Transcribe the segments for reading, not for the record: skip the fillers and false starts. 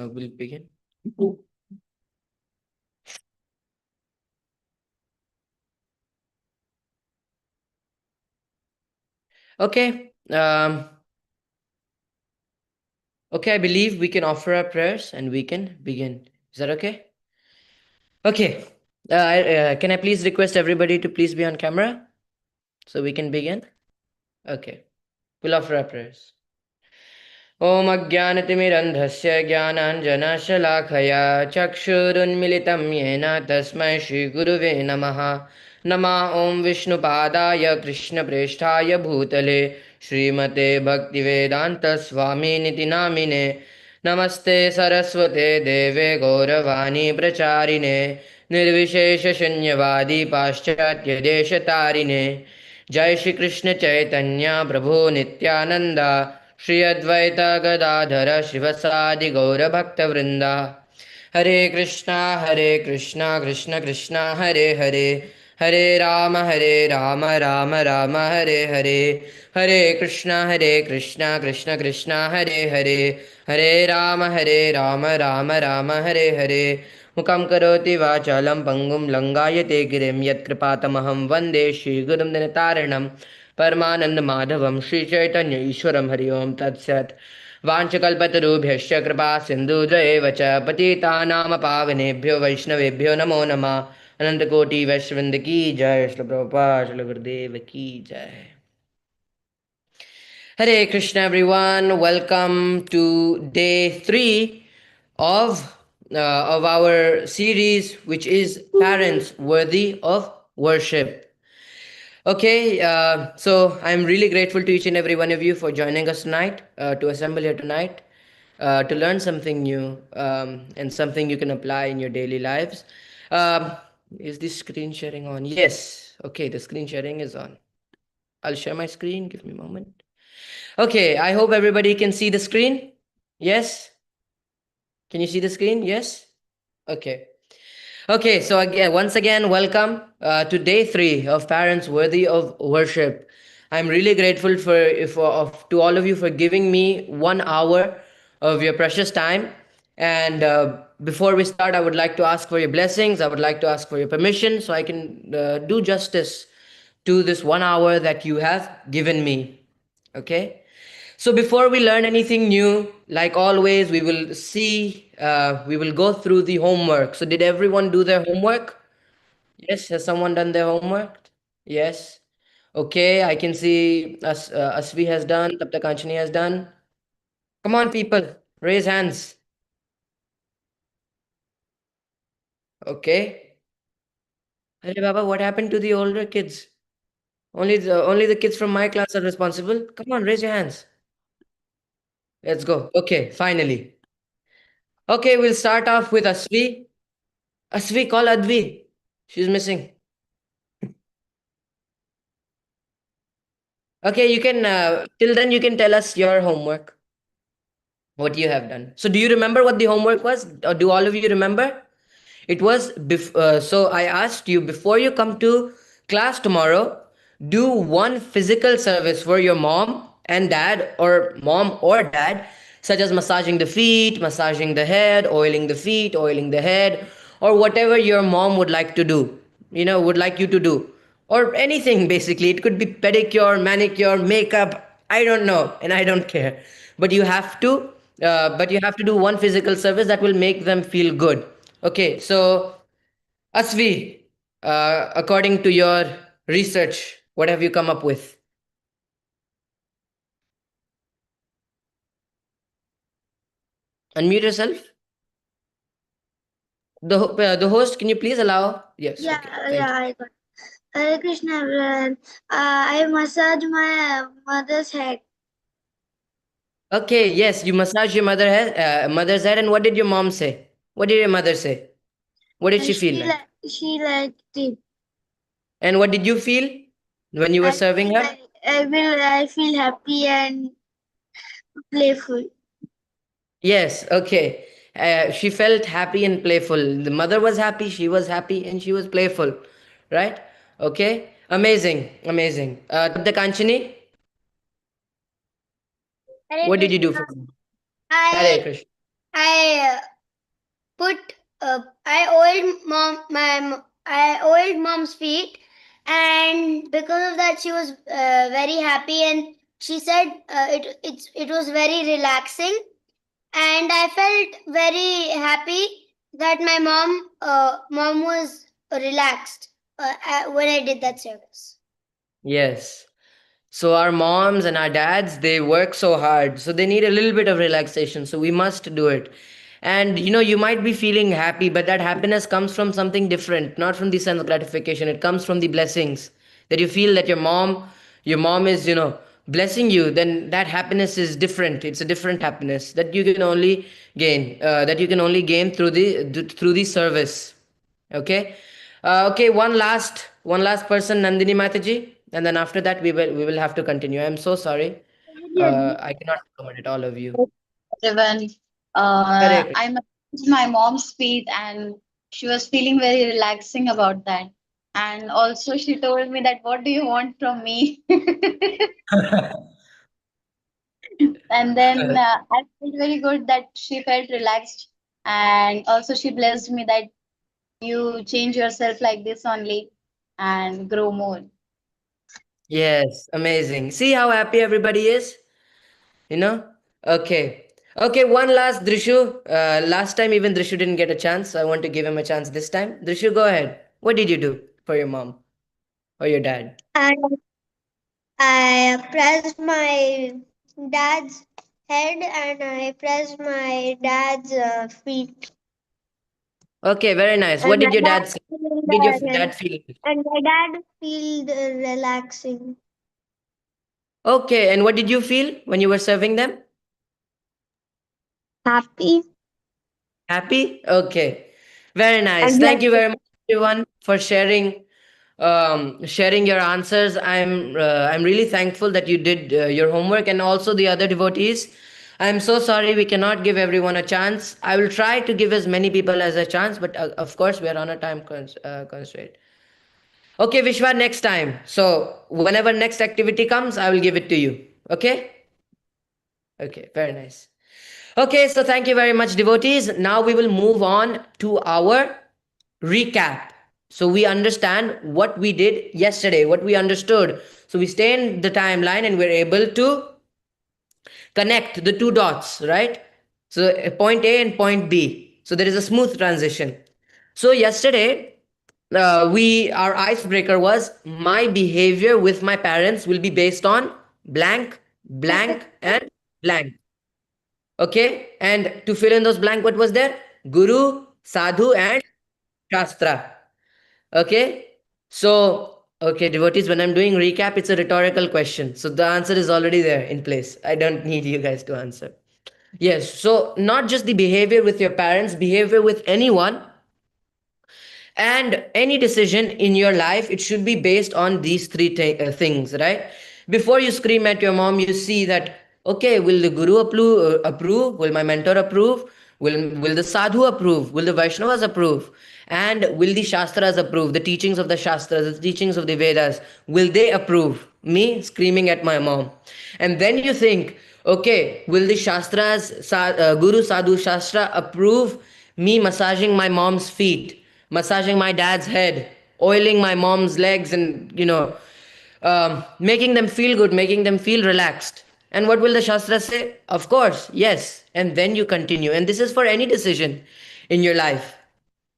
we'll begin. Okay. Okay, I believe we can offer our prayers and we can begin. Is that okay? Okay. Can I please request everybody to please be on camera so we can begin? Okay. We'll offer our prayers. ॐ अज्ञानतिमिरन्धस्य ज्ञानाञ्जनशलाखया चक्षुरुन्मिलितं येन तस्मै श्रीगुरुवे नमः। नमः ॐ विष्णुपादाय कृष्णप्रेष्ठाय भूतले श्रीमते भक्तिवेदान्तस्वामिनिति नामिने। नमस्ते सरस्वते देवे गौरवाणी प्रचारिणे निर्विशेषशून्यवादी पाश्चात्यदेशतारिणे। जय श्री कृष्ण चैतन्य प्रभु नित्यानंद श्री अद्वैत गदाधर शिवसादि गौरभक्तवृंदा। हरे कृष्णा कृष्ण कृष्णा हरे हरे हरे राम राम राम हरे हरे। हरे कृष्णा कृष्ण कृष्णा हरे हरे हरे राम राम हरे हरे। मुखं करोति वाचालं पङ्गुं लङ्घयते गिरिं यत्कृपातमहं वन्दे श्रीगुरुं दिनतारिणं परमानन्दमाधवं श्रीचैतन्य ईश्वरं हरि ओं तत्सत्। वाञ्छकल्पतरुभ्यश्च कृपा सिन्धुजयेव च पतितानां पावनेभ्यो वैष्णवेभ्यो नमो नमः। अनंतकोटि वैष्णवृंद की जय। श्री प्रभुपाद श्री गुरुदेव की जय। Hare Krishna, everyone. Welcome to day 3 of our series, which is Parents Worthy of Worship. Okay, so I'm really grateful to each and every one of you for joining us tonight, to assemble here tonight, to learn something new and something you can apply in your daily lives. Um, is this screen sharing on? Yes. Okay, the screen sharing is on. I'll share my screen. Give me a moment. Okay, I hope everybody can see the screen. Yes? Can you see the screen? Yes? Okay. Okay, so again, once again, welcome to day 3 of Parents Worthy of Worship. I'm really grateful to all of you for giving me 1 hour of your precious time. And before we start, I would like to ask for your blessings. I would like to ask for your permission so I can do justice to this 1 hour that you have given me. Okay? So before we learn anything new, like always, we will go through the homework. So did everyone do their homework? Yes, has someone done their homework? Yes. Okay, I can see Asvi has done, Tapta Kanchani has done. Come on, people, raise hands. Okay. Hey, Baba, what happened to the older kids? Only the kids from my class are responsible. Come on, raise your hands. Let's go. Okay, finally. Okay, we'll start off with Asvi. Asvi, call Advi. She's missing. Okay, you can, till then, you can tell us your homework, what you have done. So, do you remember what the homework was? Or do all of you remember? It was, so I asked you before you come to class tomorrow, do one physical service for your mom and dad, or mom or dad, such as massaging the feet, massaging the head, oiling the feet, oiling the head, or whatever your mom would like to do, would like you to do, or anything basically. It could be pedicure, manicure, makeup. I don't know, and I don't care. But you have to do one physical service that will make them feel good. Okay, so Asvi, according to your research, what have you come up with? Unmute yourself. The host, can you please allow? Yes. Yeah, Okay. Thank yeah, you. I got. Hare Krishna, everyone. I massage my mother's head. Okay. Yes, you massage your mother's head, and what did your mom say? What did your mother say? What did she feel like? She liked it. And what did you feel when you were serving her? I feel happy and playful. Yes, okay. She felt happy and playful. The mother was happy, she was happy, and she was playful, right? Okay, amazing, amazing. Tabda Kanchani, Hare what did you do Krishna. for me? Hare I Krishna. I put I oiled I oiled mom's feet, and because of that, she was very happy, and she said it was very relaxing, and I felt very happy that my mom was relaxed when I did that service. Yes. So our moms and our dads, they work so hard. So they need a little bit of relaxation. So we must do it. And you might be feeling happy, but that happiness comes from something different, not from the sense of gratification. It comes from the blessings that you feel that your mom is, blessing you. Then that happiness is different. It's a different happiness that you can only gain through the service. Okay. Okay, one last person, Nandini Mataji, and then after that we will have to continue. I'm so sorry. I cannot accommodate all of you. Everyone. Correct. I massaged my mom's feet and she was feeling very relaxing about that. And also she told me that what do you want from me? And then I felt very good that she felt relaxed. And also she blessed me that you change yourself like this only and grow more. Yes, amazing. See how happy everybody is? You know? Okay. Okay, one last Drishu. Last time even Drishu didn't get a chance. So I want to give him a chance this time. Drishu, go ahead. What did you do for your mom or your dad? I pressed my dad's head and I pressed my dad's feet. Okay, very nice. What And my did your dad dad say? feel What did your the dad feel? and my dad feel the relaxing, Okay, and what did you feel when you were serving them? happy, Happy? Okay. Very nice. and Thank you blessed. very much, everyone, for sharing your answers. I'm really thankful that you did your homework, and also the other devotees. I'm so sorry we cannot give everyone a chance. I will try to give as many people as a chance, but of course we are on a time constraint. Okay, Vishwa, next time. So whenever next activity comes, I will give it to you. Okay? Okay, very nice. Okay, so thank you very much, devotees. Now we will move on to our recap. So we understand what we did yesterday, what we understood. So we stay in the timeline and we're able to connect the two dots, right? So point A and point B. So there is a smooth transition. So yesterday, we our icebreaker was my behavior with my parents will be based on blank, blank, and blank. Okay, and to fill in those blank, what was there? Guru, Sadhu, and Shastra. Okay, so okay, devotees, when I'm doing recap, it's a rhetorical question. So the answer is already there in place. I don't need you guys to answer. Yes, so not just the behavior with your parents, behavior with anyone, and any decision in your life, it should be based on these things, right? Before you scream at your mom, you see that, okay, will the guru approve, will my mentor approve, will the sadhu approve, will the vaishnavas approve, and will the shastras approve, the teachings of the shastras, the teachings of the vedas, will they approve me screaming at my mom? And then you think, okay, will the guru sadhu shastra approve me massaging my mom's feet, massaging my dad's head, oiling my mom's legs, and making them feel good, making them feel relaxed? And what will the shastra say? Of course, yes. And then you continue. And this is for any decision in your life.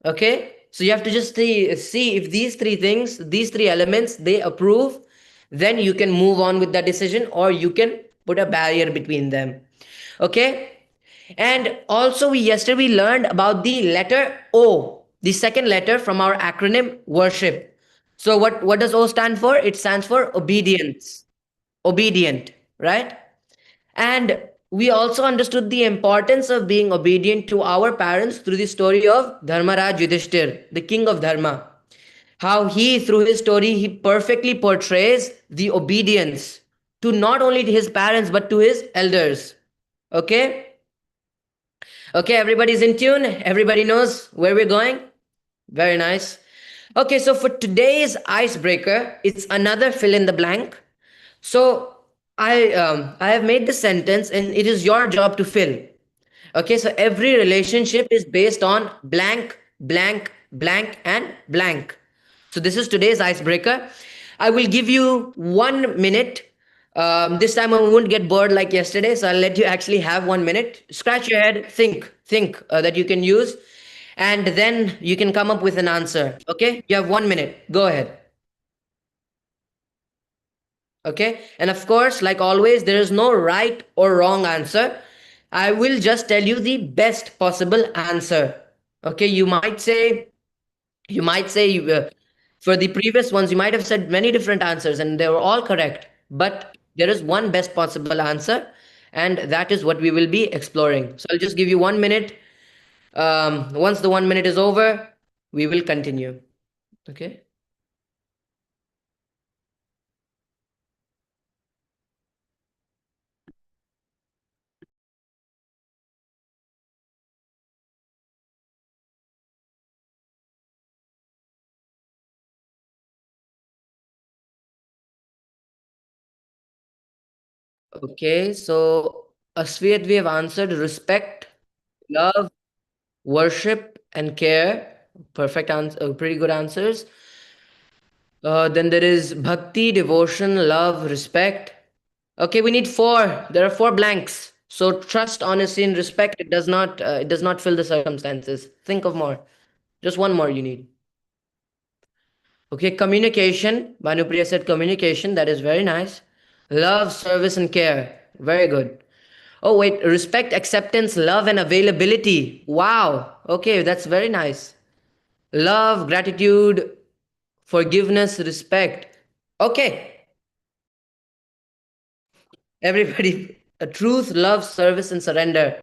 Okay, so you have to just see if these three things, these three elements, they approve, then you can move on with that decision, or you can put a barrier between them. Okay, and also we learned about the letter O, the second letter from our acronym worship. So what does O stand for? It stands for obedience, obedient, right? And we also understood the importance of being obedient to our parents through the story of Dharmaraj Yudhishthir, the king of Dharma. How he, through his story, he perfectly portrays the obedience to not only his parents but to his elders. Okay? Okay, everybody's in tune. Everybody knows where we're going. Very nice. Okay, so for today's icebreaker, it's another fill in the blank. So I have made the sentence, and it is your job to fill. Okay, so every relationship is based on blank, blank, blank, and blank. So this is today's icebreaker. I will give you 1 minute. This time I won't get bored like yesterday, so I'll let you actually have 1 minute. Scratch your head, think that you can use, and then you can come up with an answer. Okay, you have 1 minute. Go ahead. Okay, and of course, like always, there is no right or wrong answer. I will just tell you the best possible answer. Okay, you might say for the previous ones, you might have said many different answers and they were all correct, but there is one best possible answer, and that is what we will be exploring. So I'll just give you 1 minute. Once the 1 minute is over, we will continue. Okay. Okay, so Aswit, we have answered respect, love, worship, and care. Perfect answer, pretty good answers. Then there is bhakti, devotion, love, respect. Okay, we need four. There are four blanks. So trust, honesty, and respect. It does not fill the circumstances. Think of more. Just one more you need. Okay, communication. Bhanupriya said communication. That is very nice. Love, service, and care. Very good. Oh, wait. Respect, acceptance, love, and availability. Wow. Okay, that's very nice. Love, gratitude, forgiveness, respect. Okay, everybody. Truth, love, service, and surrender.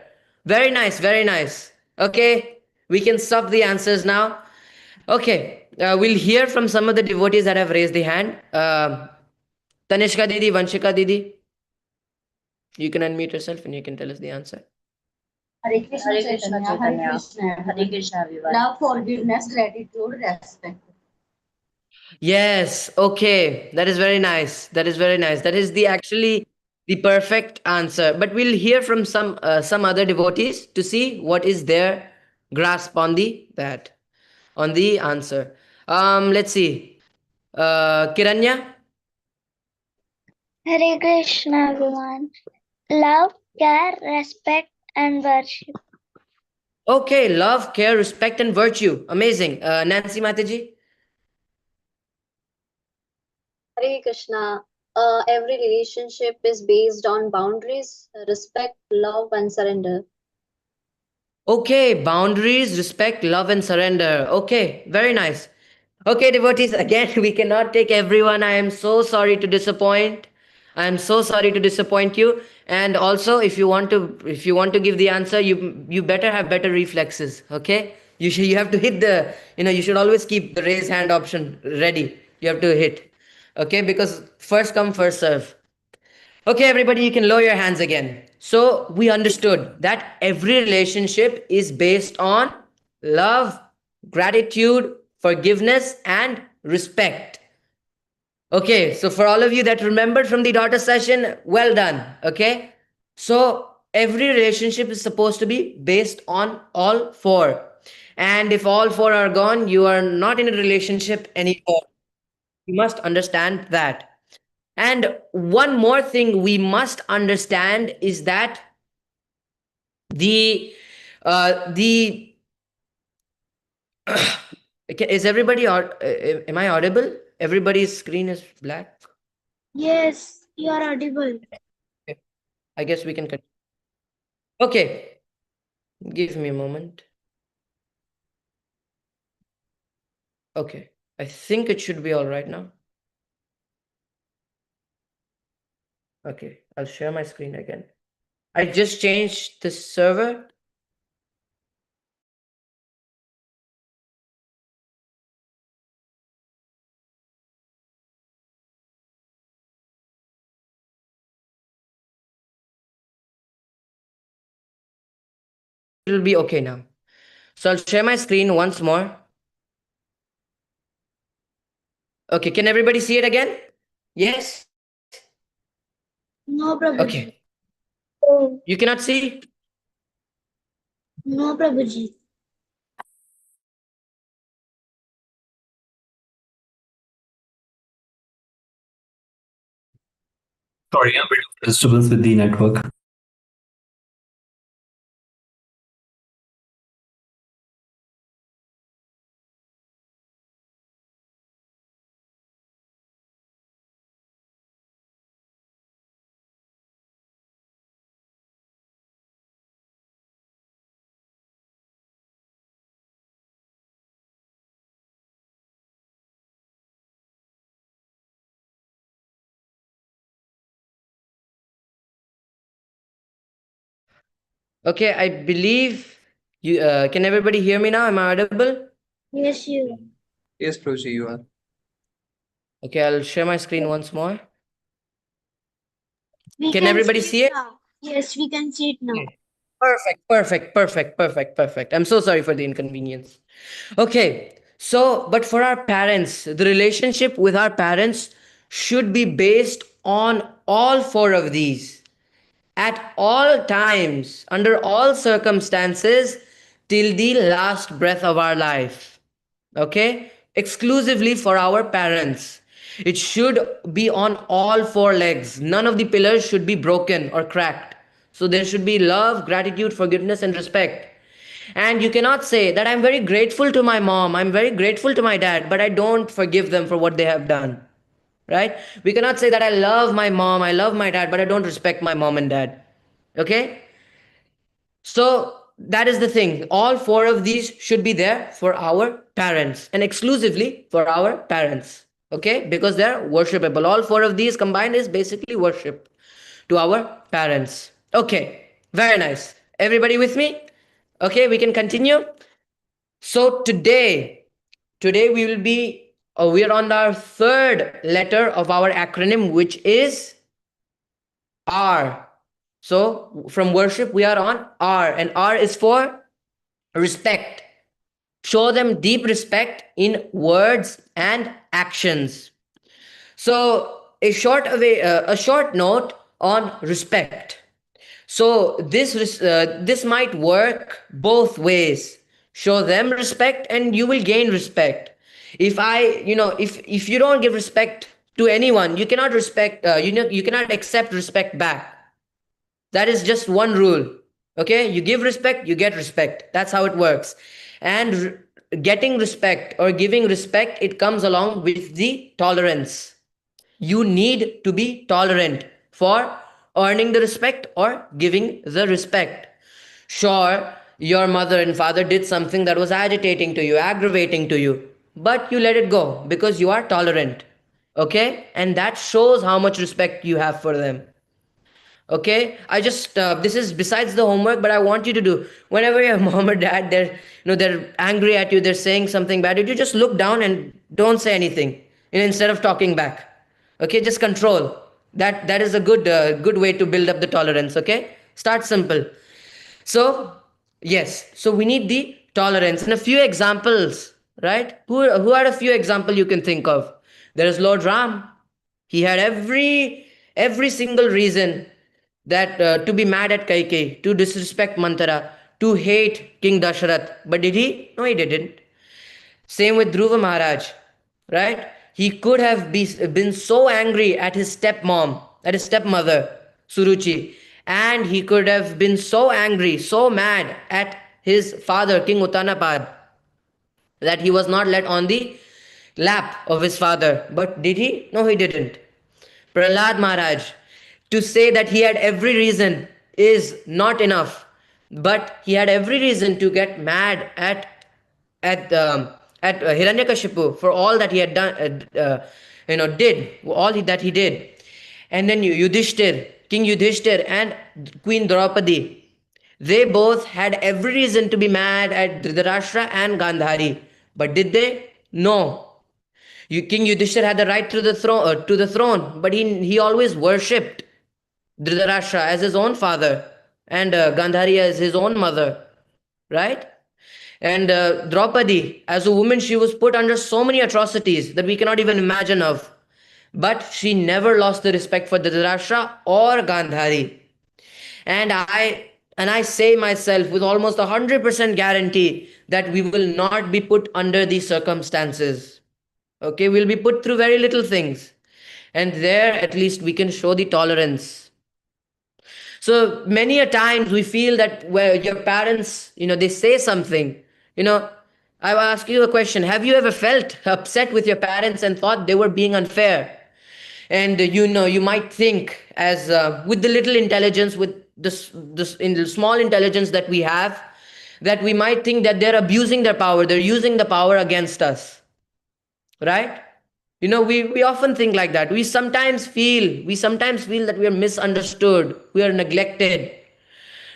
Very nice, very nice. Okay, we can stop the answers now. Okay, we'll hear from some of the devotees that have raised the hand. Tanishka Didi, Vanshika Didi, you can unmute yourself and you can tell us the answer. Hare Krishna Chaitanya, Hare Krishna, Hare Krishna everyone. Love, forgiveness, gratitude, respect. Yes, okay. That is very nice. That is very nice. That is the actually the perfect answer. But we'll hear from some other devotees to see what is their grasp on the answer. Let's see. Kiranya. Hare Krishna, everyone. Love, care, respect, and worship. Okay, love, care, respect, and virtue. Amazing. Nancy Mataji. Hare Krishna. Every relationship is based on boundaries, respect, love, and surrender. Okay, boundaries, respect, love, and surrender. Okay, very nice. Okay, devotees, again, we cannot take everyone. I am so sorry to disappoint. I am so sorry to disappoint you. And also, if you want to give the answer, you better have better reflexes. Okay, you have to hit you should always keep the raise hand option ready. You have to hit. Okay, because first come first serve. Okay, everybody, you can lower your hands again. So, we understood that every relationship is based on love, gratitude, forgiveness, and respect. Okay, so for all of you that remembered from the daughter session, well done. Okay, so every relationship is supposed to be based on all four. And if all four are gone, you are not in a relationship anymore. You must understand that. And one more thing we must understand is that the the is everybody am I audible? Everybody's screen is black. Yes, you are audible. Okay, I guess we can continue. Okay, give me a moment. Okay, I think it should be all right now. Okay, I'll share my screen again. I just changed the server. It'll be okay now. So I'll share my screen once more. Okay, can everybody see it again? Yes? No problem. Okay. Oh, You cannot see? No, Prabhuji. Sorry, a bit of disturbance with the network. Okay, I believe you. Can everybody hear me now? Am I audible? Yes, you. Yes, Proshi, you are. Okay, I'll share my screen once more. We Can can everybody see it see it? now. Yes, we can see it now. Okay. Perfect, perfect, perfect, perfect, perfect. I'm so sorry for the inconvenience. Okay, so, but for our parents, the relationship with our parents should be based on all four of these at all times, under all circumstances, till the last breath of our life. Okay, exclusively for our parents. It should be on all four legs. None of the pillars should be broken or cracked. So there should be love, gratitude, forgiveness, and respect. And you cannot say that I'm very grateful to my mom, I'm very grateful to my dad, but I don't forgive them for what they have done. Right? We cannot say that I love my mom, I love my dad, but I don't respect my mom and dad. Okay? So that is the thing. All four of these should be there for our parents and exclusively for our parents. Okay? Because they're worshipable. All four of these combined is basically worship to our parents. Okay. Very nice. Everybody with me? Okay, we can continue. So today we are on our third letter of our acronym, which is R. So from worship, we are on R, and R is for respect. Show them deep respect in words and actions. So a short note on respect. So this might work both ways. Show them respect, and you will gain respect. If you don't give respect to anyone, you cannot you cannot accept respect back. That is just one rule. Okay, you give respect, you get respect. That's how it works. And getting respect or giving respect, it comes along with the tolerance. You need to be tolerant for earning the respect or giving the respect. Sure, your mother and father did something that was agitating to you, aggravating to you, but you let it go because you are tolerant. Okay, and that shows how much respect you have for them. Okay, I just this is besides the homework, but I want you to do whenever your mom or dad they're angry at you, they're saying something bad, you just look down and don't say anything, instead of talking back. Okay, just control. That is a good way to build up the tolerance. Okay, start simple. So yes, so we need the tolerance and a few examples, right? Who are a few example you can think of? There is Lord Ram. He had every single reason that to be mad at Kaikeyi, to disrespect Mantara, to hate King Dasharath. But did he? No, he didn't. Same with Dhruva Maharaj, right? He could have been so angry at his stepmom, at his stepmother, Suruchi, and he could have been so angry, so mad at his father, King Uttanapad, that he was not let on the lap of his father. But did he? No, he didn't. Prahlad Maharaj, to say that he had every reason is not enough, but he had every reason to get mad at Hiranyakashipu for all that he had done, did that he did, and then Yudhishthir, King Yudhishthir, and Queen Draupadi. They both had every reason to be mad at Dhritarashtra and Gandhari, but did they? No. King Yudhishthir had the right to the throne, but he always worshipped Dhritarashtra as his own father and Gandhari as his own mother, right? And Draupadi, as a woman, she was put under so many atrocities that we cannot even imagine of. But she never lost the respect for Dhritarashtra or Gandhari. And And I say myself with almost 100% guarantee that we will not be put under these circumstances. Okay, we'll be put through very little things. And there, at least, we can show the tolerance. So many a times we feel that where your parents, they say something, you know, I will ask you a question. Have you ever felt upset with your parents and thought they were being unfair? And you might think, as with the little intelligence, with this in the small intelligence that we have, that we might think that they're abusing their power, they're using the power against us, right? We often think like that. We sometimes feel that we are misunderstood, we are neglected,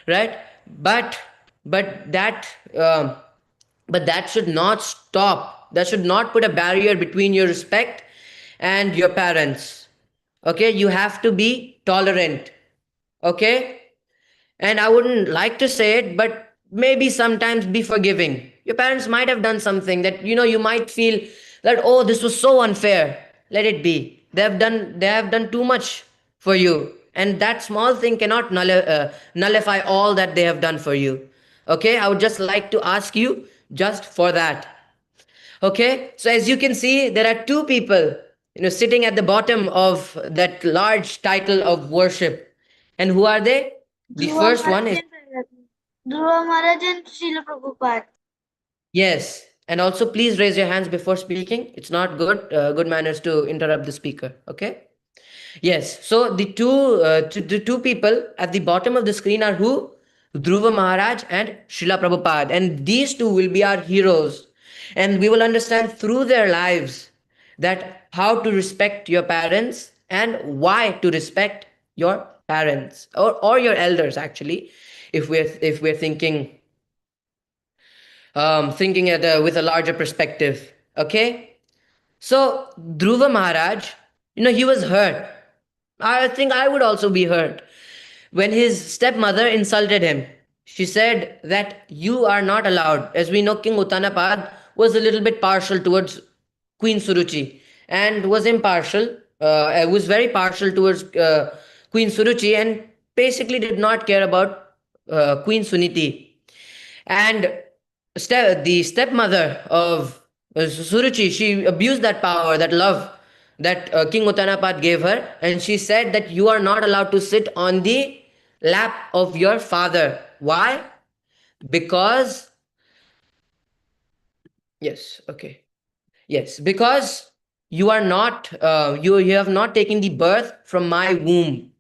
right? But but that um, but that should not stop, that should not put a barrier between your respect and your parents. Okay, you have to be tolerant. Okay, and I wouldn't like to say it, but maybe sometimes be forgiving. Your parents might have done something that you might feel that, oh, this was so unfair. Let it be. They have done too much for you, and that small thing cannot nullify all that they have done for you. Okay, I would just like to ask you just for that. Okay, so as you can see, there are two people, sitting at the bottom of that large title of worship. And who are they? The Dhruva first one Maharaj is, and Dhruva Maharaj and Srila Prabhupada. yes. And also, please raise your hands before speaking. It's not good manners to interrupt the speaker. Okay. Yes. So the two people at the bottom of the screen are who? Dhruva Maharaj and Srila Prabhupada. And these two will be our heroes. And we will understand through their lives that how to respect your parents and why to respect your parents, or your elders, actually, if we're thinking with a larger perspective. Okay. So Dhruva Maharaj, he was hurt. I think I would also be hurt when his stepmother insulted him. She said that you are not allowed. As we know, King Uttanapad was a little bit partial towards Queen Suruchi, and was impartial, was very partial towards Queen Suruchi, and basically did not care about Queen Suniti. And the stepmother of Suruchi, she abused that power, that love that King Uttanapad gave her, and she said that you are not allowed to sit on the lap of your father. Why? Because, yes, okay, yes, because you have not taken the birth from my womb.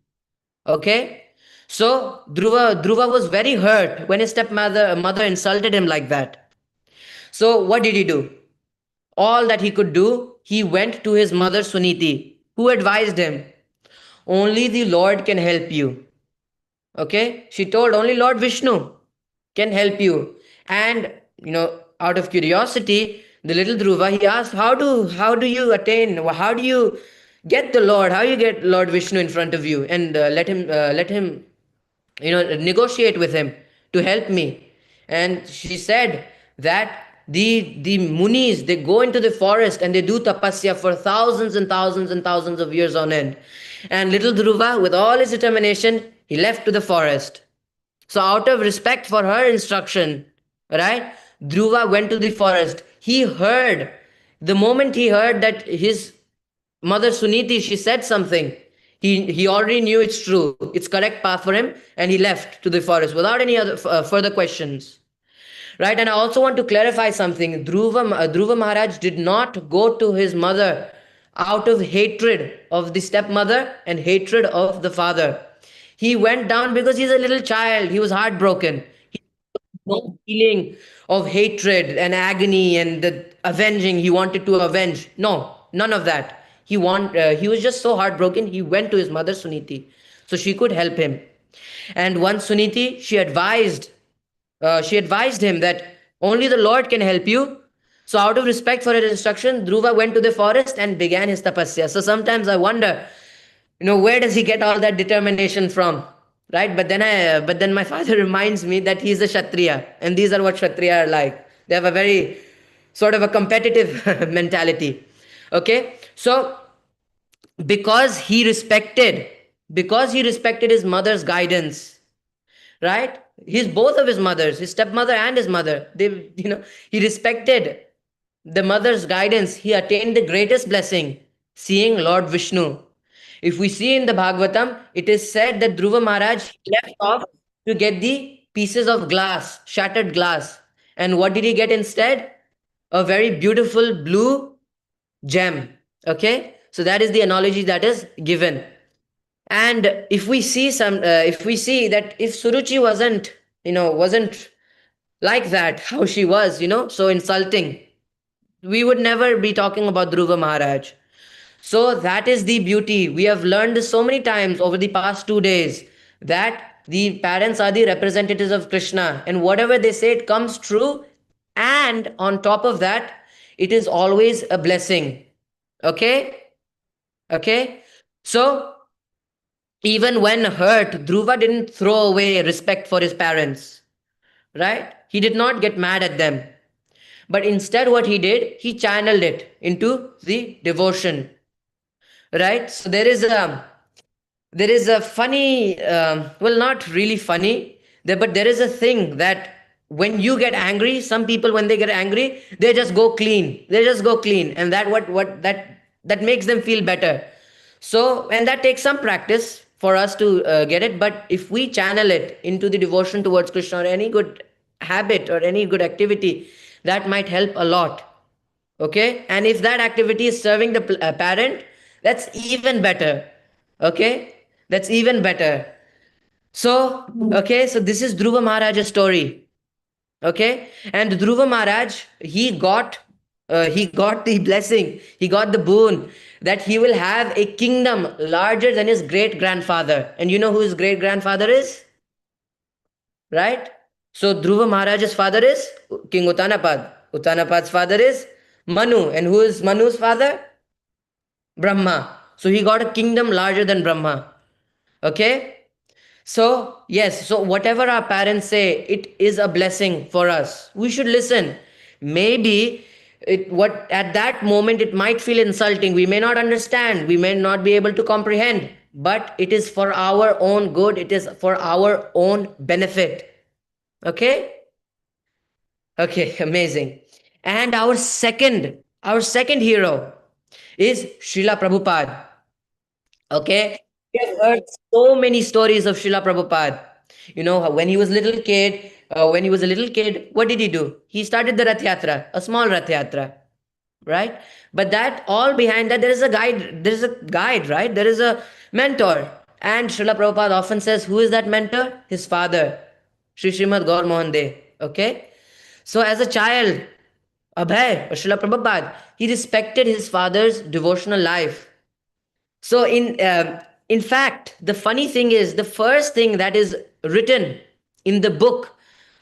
Okay, so Dhruva was very hurt when his stepmother insulted him like that. So what did he do? All that he could do, he went to his mother Suniti, who advised him, only the Lord can help you. Okay? She told, only Lord Vishnu can help you. And, out of curiosity, the little Dhruva, he asked, how do you attain, how do you get the Lord, how you get Lord Vishnu in front of you, and let him negotiate with him to help me. And she said that the munis, they go into the forest and they do tapasya for thousands and thousands and thousands of years on end. And little Dhruva, with all his determination, he left to the forest. So out of respect for her instruction, right, Dhruva went to the forest. The moment he heard that his mother Suniti, she said something, he already knew it's true, it's correct path for him, and he left to the forest without any other further questions. Right, and I also want to clarify something. Dhruva Maharaj did not go to his mother out of hatred of the stepmother and hatred of the father. He went down because he's a little child. He was heartbroken. No feeling of hatred and agony and the avenging. He wanted to avenge. No, none of that. He was just so heartbroken. He went to his mother Suniti, so she could help him. And once Suniti, she advised him that only the Lord can help you. So, out of respect for her instruction, Dhruva went to the forest and began his tapasya. So, sometimes I wonder, where does he get all that determination from? Right? But then my father reminds me that he's a Kshatriya, and these are what Kshatriya are like. They have a very sort of a competitive mentality. Okay? So, because he respected, because he respected his mother's guidance, right? his both of his mothers, his stepmother and his mother. He respected the mother's guidance. He attained the greatest blessing, seeing Lord Vishnu. If we see in the Bhagavatam, it is said that Dhruva Maharaj left off to get the pieces of glass, shattered glass. And what did he get instead? A very beautiful blue gem. Okay, so that is the analogy that is given. And if we see that if Suruchi wasn't like that, how she was, so insulting, we would never be talking about Dhruva Maharaj. So that is the beauty. We have learned this so many times over the past 2 days, that the parents are the representatives of Krishna, and whatever they say, it comes true. And on top of that, it is always a blessing. Okay? Okay? So even when hurt, Dhruva didn't throw away respect for his parents, right? He did not get mad at them. But instead, what he did, he channeled it into the devotion, right? So there is a funny, well, not really funny, but there is a thing that when you get angry, some people, when they get angry, they just go clean. They just go clean, and that makes them feel better. So, and that takes some practice for us to get it. But if we channel it into the devotion towards Krishna, or any good habit or any good activity, that might help a lot. Okay, and if that activity is serving the parent, that's even better. Okay, that's even better. So, okay, so this is Dhruva Maharaj's story. Okay, and Dhruva Maharaj, he got the blessing, he got the boon, that he will have a kingdom larger than his great grandfather. And you know who his great grandfather is, right? So Dhruva Maharaj's father is King Uttanapad. Uttanapad's father is Manu. And who is Manu's father? Brahma. So he got a kingdom larger than Brahma. Okay? So, yes, so whatever our parents say, it is a blessing for us. We should listen. Maybe at that moment it might feel insulting. We may not understand, we may not be able to comprehend, but it is for our own good, it is for our own benefit. Okay? Okay, amazing. And our second hero is Srila Prabhupada. Okay, we have heard so many stories of Srila Prabhupada. When he was a little kid, what did he do? He started the Rath Yatra, a small Rath Yatra, right? But that all behind that, there is a guide, right? There is a mentor. And Srila Prabhupada often says, who is that mentor? His father, Sri Srimad Gaur Mohan De. Okay, so as a child, Abhay or Srila Prabhupada, he respected his father's devotional life. So in fact, the funny thing is, the first thing that is written in the book,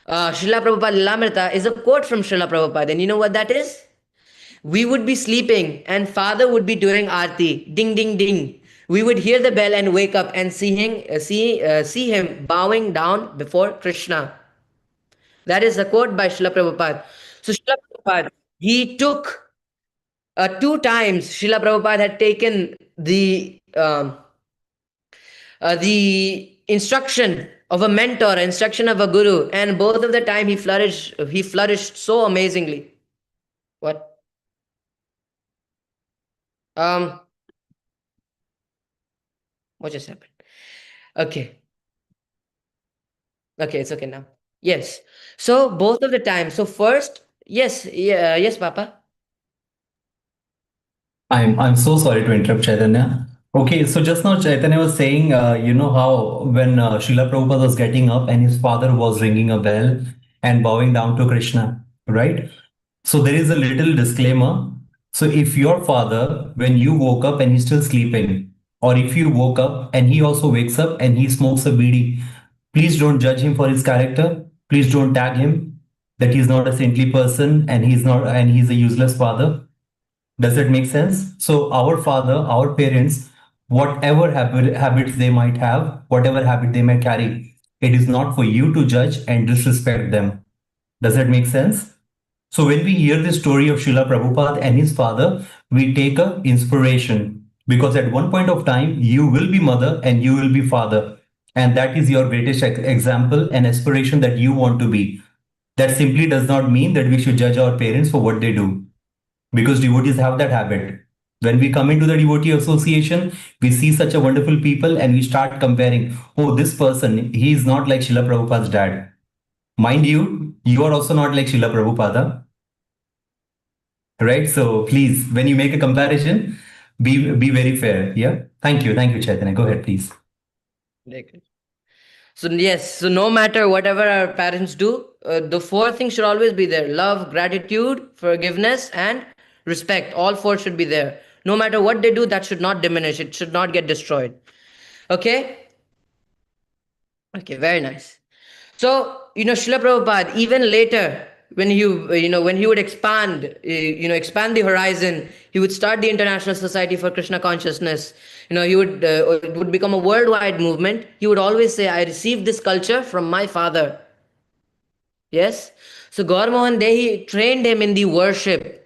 Srila Prabhupada Lilamrita, is a quote from Srila Prabhupada. And you know what that is? We would be sleeping and father would be doing aarti, ding ding ding. We would hear the bell and wake up and see him bowing down before Krishna. That is a quote by Srila Prabhupada. So Srila Prabhupada, he took 2 times. Srila Prabhupada had taken the instruction of a mentor, instruction of a guru, and both of the time he flourished so amazingly. What? What just happened? Okay. Okay, it's okay now. Yes. So both of the time. So first, yes, yeah, yes, Papa. I'm so sorry to interrupt, Chaitanya. Okay, so just now Chaitanya was saying, you know how when Srila Prabhupada was getting up and his father was ringing a bell and bowing down to Krishna, right? So there is a little disclaimer. So if your father, when you woke up and he's still sleeping, or if you woke up and he also wakes up and he smokes a bidi, please don't judge him for his character. Please don't tag him that he's not a saintly person and he's a useless father. Does that make sense? So our father, our parents, whatever habits they might have, whatever habit they may carry, it is not for you to judge and disrespect them. Does that make sense? So when we hear the story of Srila Prabhupada and his father, we take a inspiration, because at one point of time you will be mother and you will be father. and that is your greatest example and aspiration that you want to be. That simply does not mean that we should judge our parents for what they do, because devotees have that habit. When we come into the devotee association, we see such a wonderful people and we start comparing. Oh, this person, he is not like Srila Prabhupada's dad. Mind you, you are also not like Srila Prabhupada, right? So please, when you make a comparison, be very fair. Yeah. Thank you, Chaitanya. Go ahead, please. Like, so yes, so no matter whatever our parents do, the four things should always be there: love, gratitude, forgiveness, and respect. All four should be there. No matter what they do, that should not diminish. It should not get destroyed. Okay. Okay. Very nice. So, Srila Prabhupada, even later, when when he would expand, expand the horizon, he would start the International Society for Krishna Consciousness. It would become a worldwide movement. He would always say, "I received this culture from my father." Yes. So Gaur Mohan De, he trained him in the worship.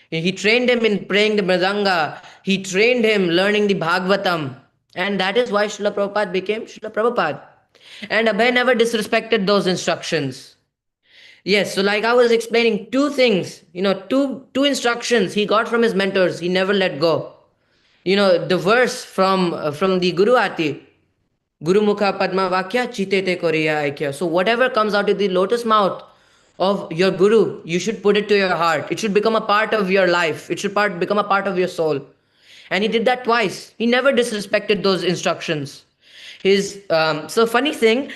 He trained him in praying the Mridanga. He trained him learning the Bhagavatam. And that is why Srila Prabhupada became Srila Prabhupada. And Abhay never disrespected those instructions. Yes, so like I was explaining, two things, two instructions he got from his mentors. He never let go. The verse from the Guru Ati, Guru Mukha Padma Vakya Chitete Koriya Aikya. So whatever comes out of the lotus mouth of your Guru, you should put it to your heart. It should become a part of your life. It should become a part of your soul. And he did that twice. He never disrespected those instructions. So funny thing,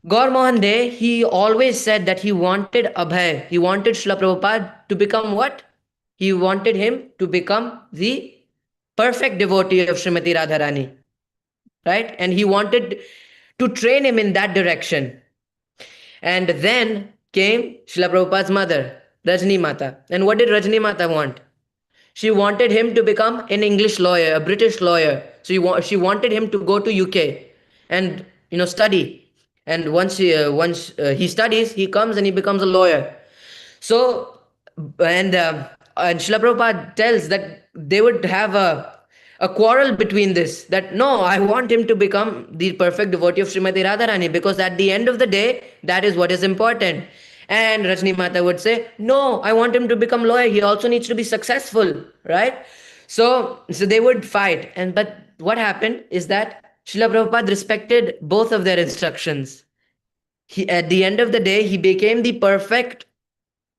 Gaur Mohan De, he always said that he wanted Abhay, he wanted Srila Prabhupada to become what? He wanted him to become the perfect devotee of Srimati Radharani, right? And he wanted to train him in that direction. And then came Srila Prabhupada's mother, Rajni Mata. And what did Rajni Mata want? She wanted him to become an English lawyer, a British lawyer. So she wanted him to go to UK and study. And once he studies, he comes and he becomes a lawyer. So and Srila Prabhupada tells that they would have a quarrel between this. That no, I want him to become the perfect devotee of Srimati Radharani, because at the end of the day, that is what is important. And Rajni Mata would say, no, I want him to become lawyer. He also needs to be successful, right? So they would fight. But what happened is that Srila Prabhupada respected both of their instructions. At the end of the day, he became the perfect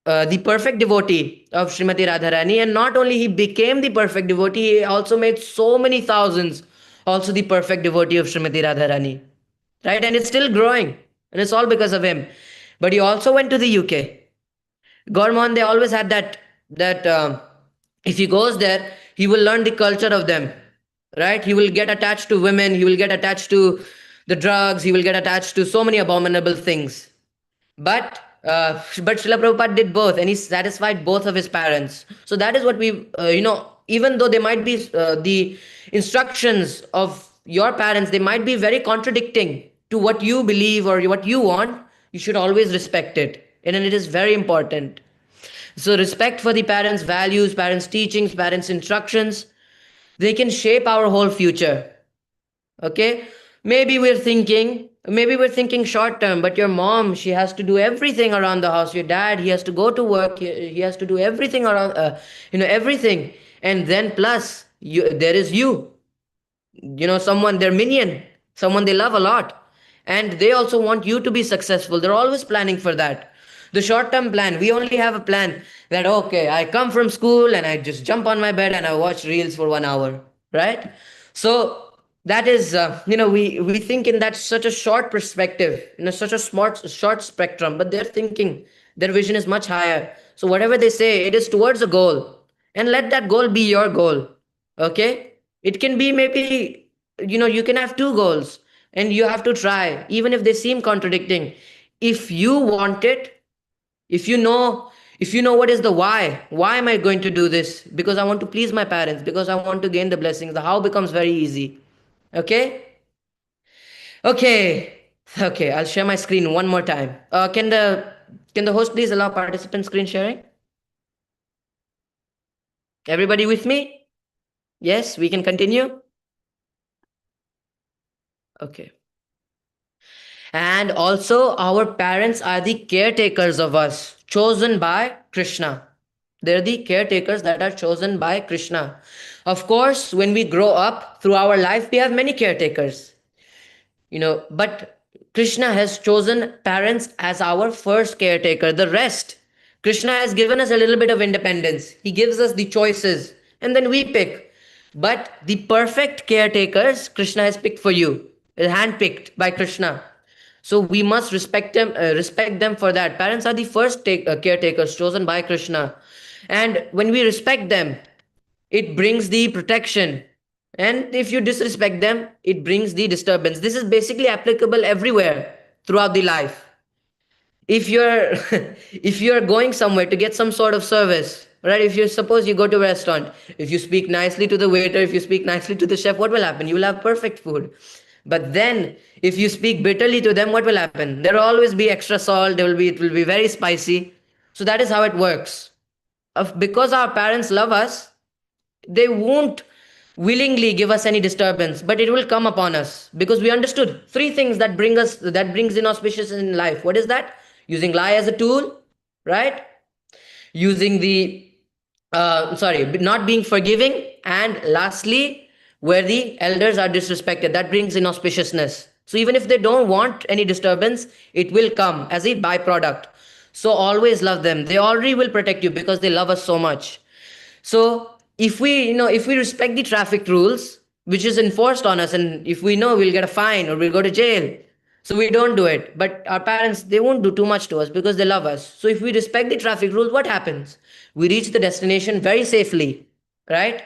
devotee of Srimati Radharani. And not only he became the perfect devotee, he also made so many thousands also the perfect devotee of Srimati Radharani. Right? And it's still growing. And it's all because of him. But he also went to the UK. Gormon, they always had that if he goes there, he will learn the culture of them, right? He will get attached to women, he will get attached to the drugs, he will get attached to so many abominable things. But Srila Prabhupada did both, and he satisfied both of his parents. So that is what even though they might be the instructions of your parents, they might be very contradicting to what you believe or what you want. You should always respect it, and it is very important. So respect for the parents' values, parents' teachings, parents' instructions, they can shape our whole future. Okay, maybe we're thinking short term, but your mom, she has to do everything around the house. Your dad, he has to go to work, he has to do everything around everything. And then plus there is you, someone, their minion, someone they love a lot, and they also want you to be successful. They're always planning for that. The short term plan, we only have a plan that, okay, I come from school and I just jump on my bed and I watch reels for 1 hour, right? So that is we think in that such a short perspective, in a such a smart short spectrum, but they're thinking, their vision is much higher. So whatever they say, it is towards a goal, and let that goal be your goal. Okay, it can be, maybe you can have two goals, and you have to try even if they seem contradicting. If you want it, if you know what is the why am I going to do this? Because I want to please my parents, because I want to gain the blessings. The how becomes very easy. Okay. Okay, I'll share my screen one more time. Can the host please allow participant screen sharing? Everybody with me? Yes, we can continue. Okay. And also, our parents are the caretakers of us, chosen by Krishna. They're the caretakers that are chosen by Krishna. Of course, when we grow up through our life, we have many caretakers, but Krishna has chosen parents as our first caretaker. The rest, Krishna has given us a little bit of independence. He gives us the choices, and then we pick. But the perfect caretakers, Krishna has picked for you, handpicked by Krishna. So we must respect them for that. Parents are the first caretakers chosen by Krishna, and when we respect them, it brings the protection. And if you disrespect them, it brings the disturbance. This is basically applicable everywhere throughout the life. If you're if you're going somewhere to get some sort of service, right? If you suppose you go to a restaurant, if you speak nicely to the waiter, if you speak nicely to the chef, what will happen? You will have perfect food. But then if you speak bitterly to them, what will happen? There will always be extra salt, it will be very spicy. So that is how it works. Because our parents love us, they won't willingly give us any disturbance, but it will come upon us, because we understood three things that brings inauspicious in life. What is that? Using lie as a tool, right? Using the not being forgiving, and lastly, where the elders are disrespected, that brings inauspiciousness. So even if they don't want any disturbance, it will come as a byproduct. So always love them. They already will protect you because they love us so much. So if we respect the traffic rules which is enforced on us, and if we know we'll get a fine or we'll go to jail, so we don't do it. But our parents, they won't do too much to us because they love us. So if we respect the traffic rules, what happens? We reach the destination very safely, right?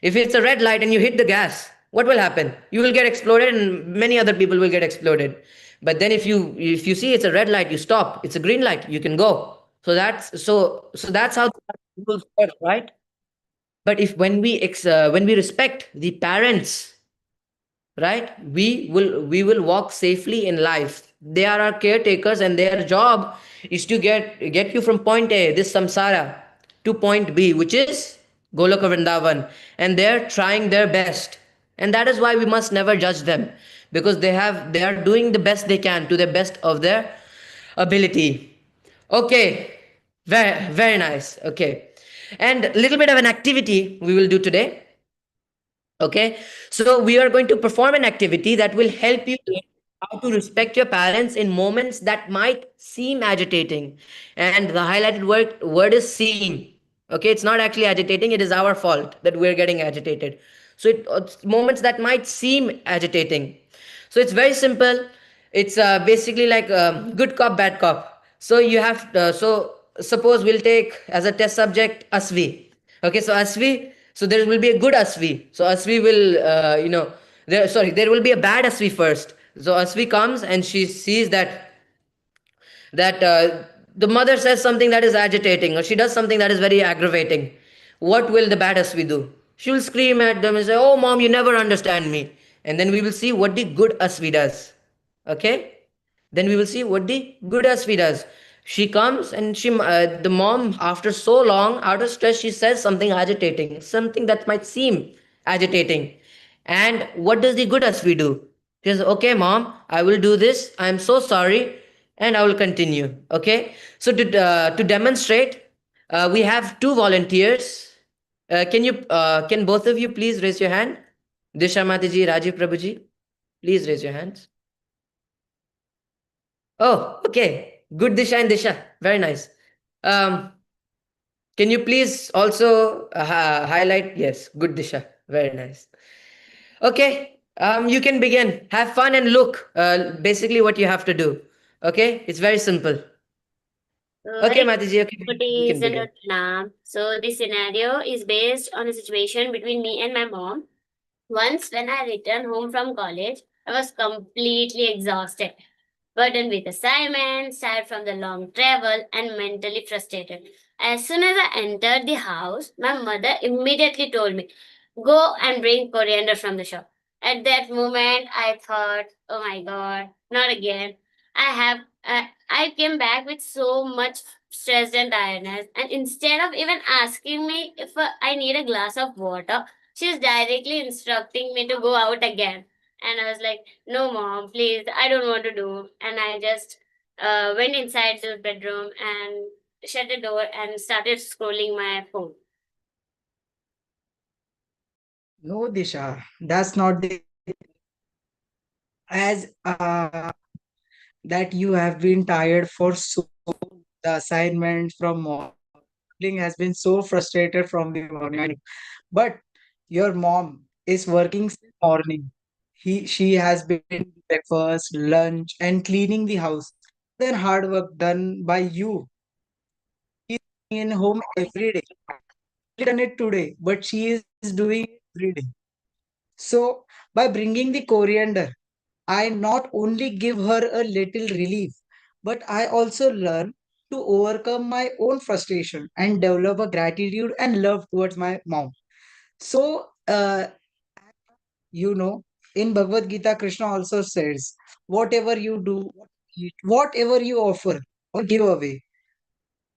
If it's a red light and you hit the gas, what will happen? You will get exploded and many other people will get exploded. But then if you see it's a red light, you stop. It's a green light, you can go. So that's how the rules work, right? But if when we respect the parents, right, we will walk safely in life. They are our caretakers, and their job is to get you from point A, this samsara, to point B, which is Goloka Vrindavan. And they're trying their best, and that is why we must never judge them, because they are doing the best they can to the best of their ability. Okay, very nice. Okay, and a little bit of an activity we will do today. Okay, so we are going to perform an activity that will help you learn how to respect your parents in moments that might seem agitating. And the highlighted word is seem. Okay, it's not actually agitating, it is our fault that we're getting agitated. So it's moments that might seem agitating. So it's very simple. It's basically like good cop, bad cop. So you have so suppose we'll take as a test subject Asvi. Okay, so Asvi, so there will be a good Asvi. So Asvi will, there will be a bad Asvi first. So Asvi comes and she sees that the mother says something that is agitating, or she does something that is very aggravating. What will the bad Asvi do? She will scream at them and say, "Oh, mom, you never understand me." And then we will see what the good Asvi does. Okay? Then we will see what the good Asvi does. She comes and the mom, after so long, out of stress, she says something agitating, something that might seem agitating. And what does the good Asvi do? She says, "Okay, mom, I will do this. I'm so sorry, and I will continue." Okay. So to demonstrate, we have two volunteers. Can both of you please raise your hand? Disha Mataji, Rajiv Prabhuji, please raise your hands. Oh, okay. Good Disha and Disha. Very nice. Um, can you please also highlight? Yes, good Disha. Very nice. Okay. You can begin. Have fun and look. Basically, what you have to do. Okay. It's very simple. Okay, Matiji. Okay, you can Devotees and begin. Pranam. So this scenario is based on a situation between me and my mom. Once, when I returned home from college, I was completely exhausted, burdened with assignments, tired from the long travel, and mentally frustrated. As soon as I entered the house, my mother immediately told me, "Go and bring coriander from the shop." At that moment, I thought, "Oh my god, not again." I came back with so much stress and tiredness, and instead of even asking me if I need a glass of water, she's directly instructing me to go out again. And I was like, no, mom, please, I don't want to do. And I just went inside the bedroom and shut the door and started scrolling my phone. No, Disha, that's not the as that you have been tired for so the assignment from morning has been so frustrated from the morning. But your mom is working since morning. She has been breakfast, lunch, and cleaning the house. Then hard work done by you. She's in home every day. She done it today, but she is doing it every day. So by bringing the coriander, I not only give her a little relief, but I also learn to overcome my own frustration and develop a gratitude and love towards my mom. So, in Bhagavad Gita, Krishna also says, whatever you do, whatever you offer or give away,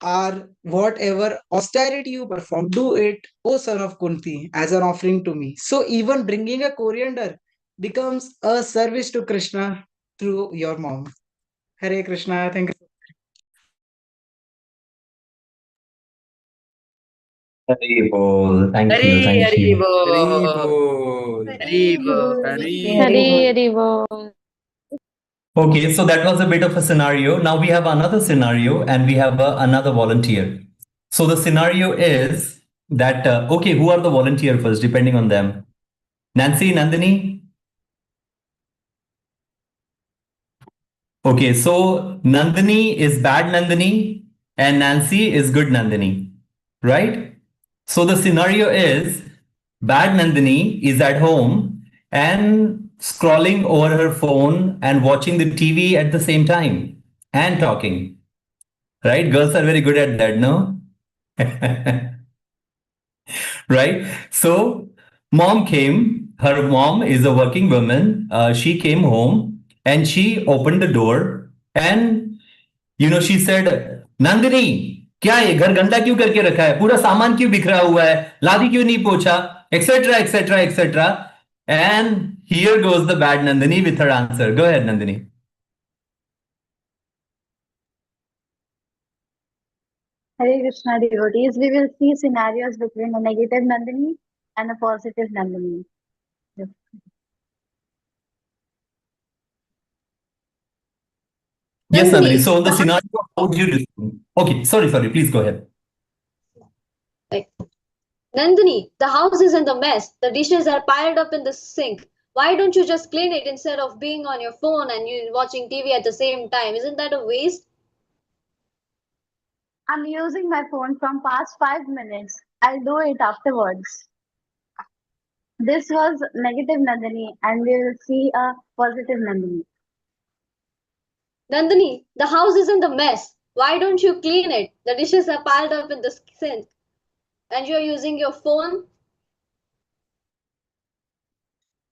or whatever austerity you perform, do it, O son of Kunti, as an offering to me. So, even bringing a coriander becomes a service to Krishna through your mom. Hare Krishna. Thank you. Hari bol. Thank Hari you. Thank Hari you. Bol. Bol. Hari Bol. Hari Hari Okay, so that was a bit of a scenario. Now we have another scenario and we have another volunteer. So the scenario is that, okay, who are the volunteer first, depending on them? Nancy, Nandini? Okay, so Nandini is bad Nandini and Nancy is good Nandini, right? So the scenario is bad Nandini is at home and scrolling over her phone and watching the TV at the same time and talking, right? Girls are very good at that, no? Right? So mom came, her mom is a working woman. She came home and she opened the door and she said, Nandini, क्या ये घर गंदा क्यों करके रखा है, पूरा सामान क्यों बिखरा हुआ है, लादी क्यों नहीं पोछा, etc etc etc. And here goes the bad Nandini with her answer. Go ahead, Nandini. Hare Krishna devotees, we will see scenarios between a negative Nandini and a positive Nandini. Yes, Nandini. Nandini, So on the the scenario, how would you respond? Okay, sorry, please go ahead. Like, Nandini, the house is in the mess. The dishes are piled up in the sink. Why don't you just clean it instead of being on your phone and you watching TV at the same time? Isn't that a waste? I'm using my phone from past 5 minutes. I'll do it afterwards. This was negative Nandini, and we will see a positive Nandini. Nandini, the house is in the mess. Why don't you clean it? The dishes are piled up in the sink and you're using your phone.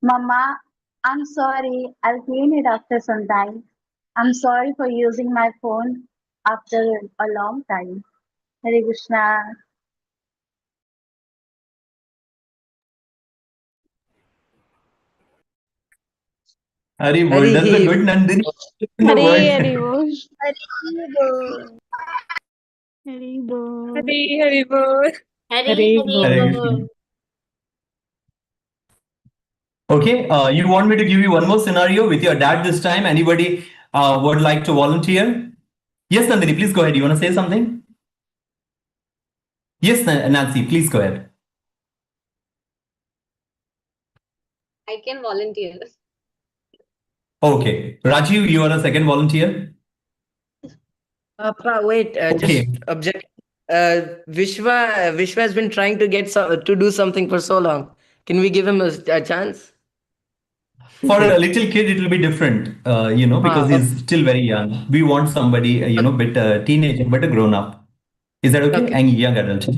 Mama, I'm sorry. I'll clean it after some time. I'm sorry for using my phone after a long time. Hare Krishna. Hari bol. Does the Hari good Nandini in the Hari word? Hari Bol. Hare Hari Bol. Hari Hari Hare Bol. Krishna. Okay, you want me to give you one more scenario with your dad this time? Anybody would like to volunteer? Yes, Nandini, please go ahead. You want to say something? Yes, Nancy, please go ahead. I can volunteer. Okay, Rajiv, you are a second volunteer. Wait, Okay. just object. Vishwa has been trying to to do something for so long. Can we give him a chance? For a little kid, it will be different, because Okay. he's still very young. We want somebody, bit teenager, but a grown up. Is that okay? Okay. And young adult.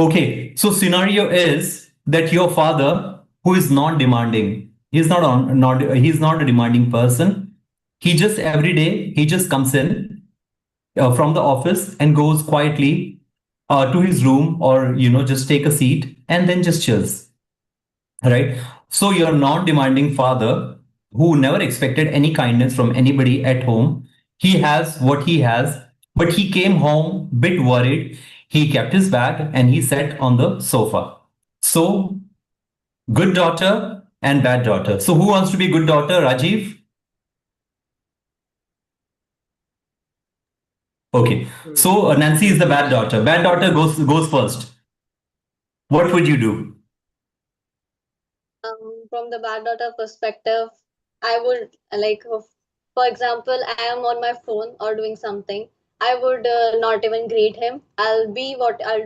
Okay, so scenario is that your father, who is not demanding, he's not a demanding person. He just every day he just comes in from the office and goes quietly to his room or just take a seat and then just chills. Right. So your non-demanding father, who never expected any kindness from anybody at home, he has what he has, but he came home bit worried. He kept his bag and he sat on the sofa. So good daughter and bad daughter. So who wants to be good daughter, Rajiv? Okay. So Nancy is the bad daughter. Bad daughter goes first. What would you do? From the bad daughter perspective, I would for example, I am on my phone or doing something. I would not even greet him. I'll do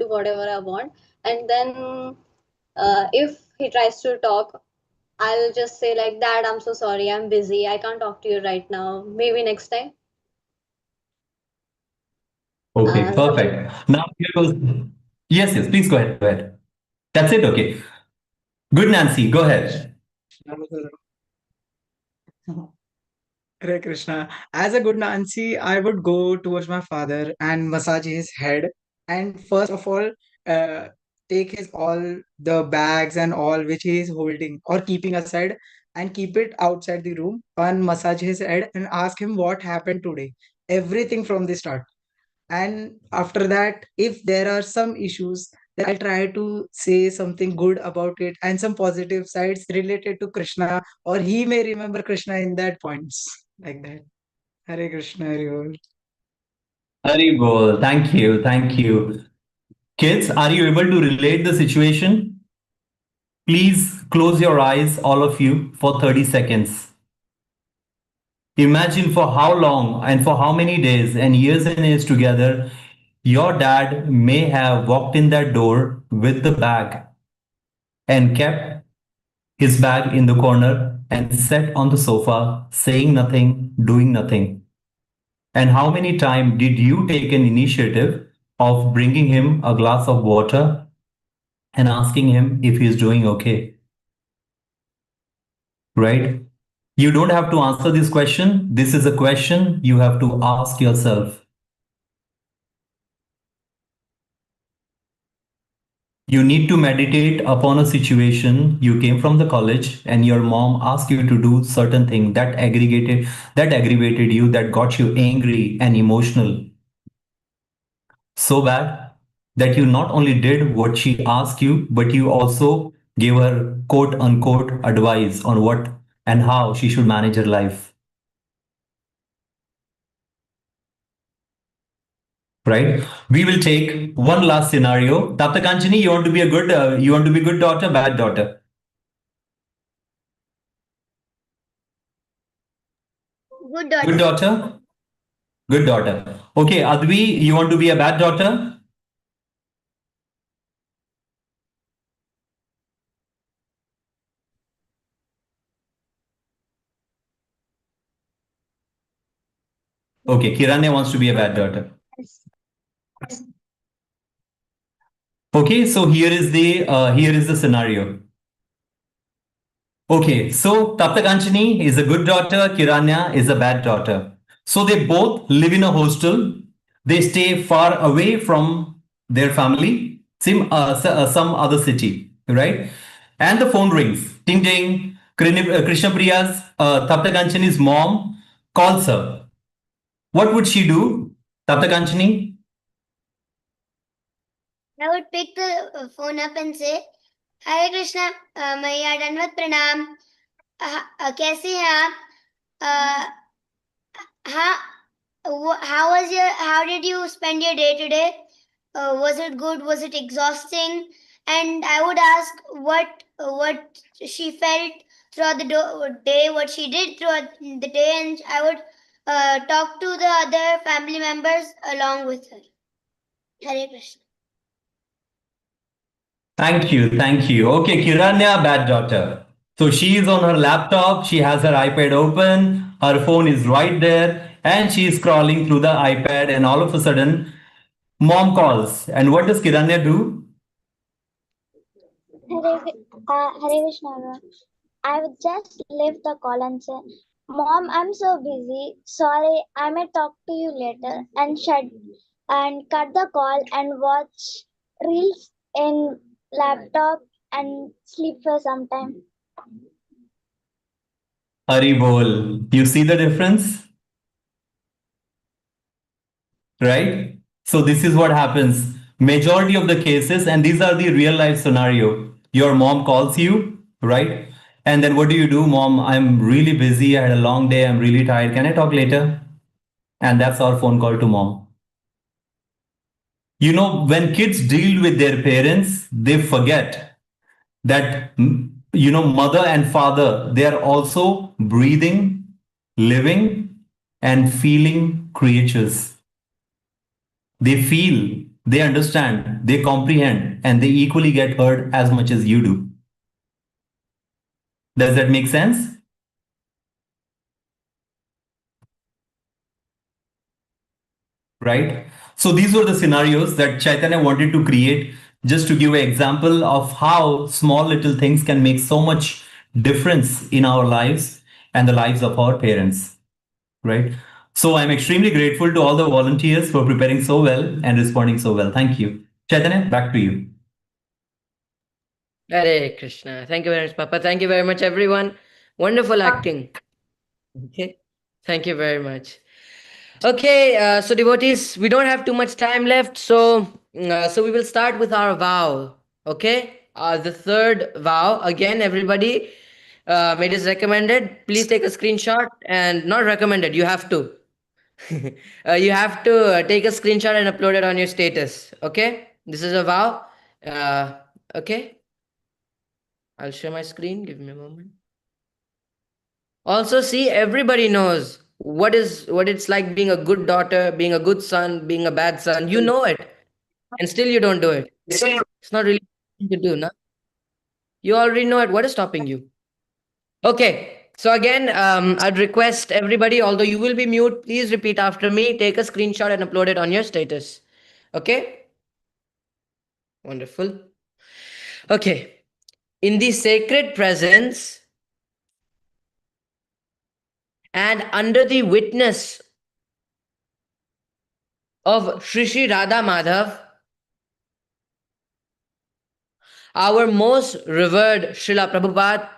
whatever I want, and then if he tries to talk, I'll just say like, Dad, I'm so sorry, I'm busy, I can't talk to you right now. Maybe next time. Okay, Something. perfect. Now here goes. Yes, yes, please go ahead. Go ahead. That's it. Okay. Good, Nancy. Go ahead. Hare Krishna. As a good Nancy, I would go towards my father and massage his head. And first of all, uh, take his all the bags and all which he is holding or keeping aside and keep it outside the room and massage his head and ask him what happened today. Everything from the start. And after that, if there are some issues, then I'll try to say something good about it and some positive sides related to Krishna, or he may remember Krishna in that points like that. Hare Krishna, Hare Bol. Very well. Thank you. Thank you. Kids, are you able to relate the situation? Please close your eyes, all of you, for 30 seconds. Imagine for how long and for how many days and years together your dad may have walked in that door with the bag and kept his bag in the corner and sat on the sofa saying nothing, doing nothing. And how many times did you take an initiative of bringing him a glass of water and asking him if he's doing okay? Right? You don't have to answer this question. This is a question you have to ask yourself. You need to meditate upon a situation. You came from the college and your mom asked you to do certain thing that aggravated you, that got you angry and emotional so bad that you not only did what she asked you, but you also gave her quote unquote advice on what and how she should manage her life. Right? We will take one last scenario. Taptakanchini, you want to be you want to be good daughter, bad daughter? Good Good daughter. daughter? Good daughter. Okay, Advi, you want to be a bad daughter? Okay, Kiranya wants to be a bad daughter. Okay, so here is the scenario. Okay, so Taptakanchini is a good daughter, Kiranya is a bad daughter. So they both live in a hostel. They stay far away from their family, some other city, right? And the phone rings. Ding ding. Krishna Priya's Taptakanchini's mom calls her. What would she do, Taptakanchini? I would pick the phone up and say, Hare Krishna, Maiya Danvat Pranam. कैसे हैं आप? हाँ, how did you spend your day today? Was it good? Was it exhausting? And I would ask what she felt throughout the day, what she did throughout the day, and I would talk to the other family members along with her. Hare Krishna. Thank you, thank you. Okay, Kiranya, bad daughter. So she is on her laptop, she has her iPad open, her phone is right there, and she is scrolling through the iPad, and all of a sudden, mom calls. And what does Kiranya do? Hare Krishna. I would just leave the call and say, Mom, I'm so busy. Sorry, I may talk to you later. And cut the call and watch reels in laptop and sleep for some time. Hari bol. You see the difference, right? So this is what happens. Majority of the cases, and these are the real life scenario. Your mom calls you, right? And then what do? Mom, I'm really busy. I had a long day. I'm really tired. Can I talk later? And that's our phone call to mom. When kids deal with their parents, they forget that, mother and father, they are also breathing, living, and feeling creatures. They feel, they understand, they comprehend, and they equally get hurt as much as you do. Does that make sense? Right? So these were the scenarios that Chaitanya wanted to create, just to give an example of how small little things can make so much difference in our lives and the lives of our parents. Right? So I'm extremely grateful to all the volunteers for preparing so well and responding so well. Thank you. Chaitanya, back to you. Hare Krishna. Thank you very much, Papa. Thank you very much, everyone. Wonderful acting. Okay. Thank you very much. Okay, so devotees, we don't have too much time left, so we will start with our vow. Okay, the third vow. Again, everybody, it is recommended. Please take a screenshot, and not recommended. You have to. You have to take a screenshot and upload it on your status. Okay, this is a vow. Okay, I'll share my screen. Give me a moment. Also, see, everybody knows what it's like being a good daughter, being a good son, being a bad son. You know it, and still you don't do it. It's not really to do, no? You already know it. What is stopping you? Okay. So again, I'd request everybody, although you will be mute, please repeat after me. Take a screenshot and upload it on your status. Okay. Wonderful. Okay. In the sacred presence and under the witness of Shri Shri Radha Madhav, our most revered Srila Prabhupada,